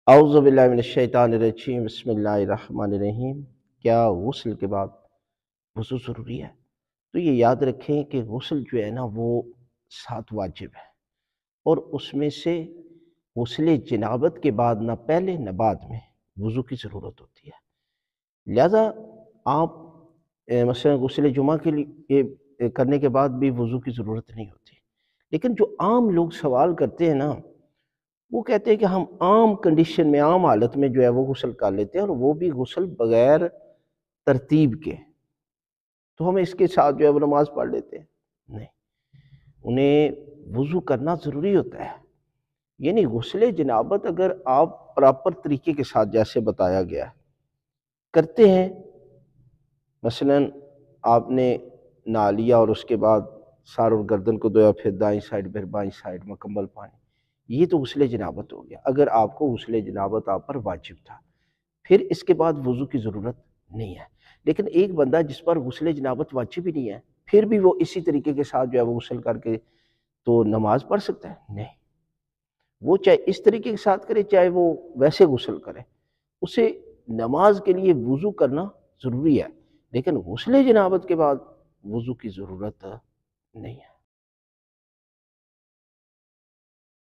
اعوذ باللہ من الشیطان الرجیم بسم اللہ الرحمن الرحیم۔ کیا غسل کے بعد وضو ضروری ہے؟ تو یہ یاد رکھیں کہ غسل جو ہے نا وہ 7 واجب ہے، اور اس میں سے غسل جنابت کے بعد نہ پہلے نہ بعد میں وضو کی ضرورت ہوتی ہے۔ لہذا آپ مثلا غسل جمعہ کے لیے کرنے کے بعد بھی وضو کی ضرورت نہیں ہوتی، لیکن جو عام لوگ سوال کرتے ہیں نا، وہ کہتے ہیں کہ ہم عام کنڈیشن میں، عام حالت میں جو ہے وہ غسل کر لیتے ہیں، اور وہ بھی غسل بغیر ترتیب کے، تو ہم اس کے ساتھ جو ہے وہ نماز پڑھ لیتے ہیں۔ نہیں، انہیں وضو کرنا ضروری ہوتا ہے۔ یعنی غسل جنابت اگر آپ پراپر طریقے کے ساتھ جیسے بتایا گیا ہے کرتے ہیں، مثلا آپ نے نہا لیا اور اس کے بعد سر اور گردن کو دھویا، پھر دائیں سائڈ پھر بائیں سائڈ مکمل پانی، یہ تو غسل جنابت ہو گیا۔ اگر آپ کو غسل جنابت آپ پر واجب تھا، پھر اس کے بعد وضو کی ضرورت نہیں ہے۔ لیکن ایک بندہ جس پر غسل جنابت واجب ہی نہیں ہے، پھر بھی وہ اسی طریقے کے ساتھ جو ہے وہ غسل کر کے تو نماز پڑھ سکتا ہے؟ نہیں، وہ چاہے اس طریقے کے ساتھ کرے چاہے وہ ویسے غسل کرے، اسے نماز کے لیے وضو کرنا ضروری ہے، لیکن غسل جنابت کے بعد وضو کی ضرورت نہیں ہے۔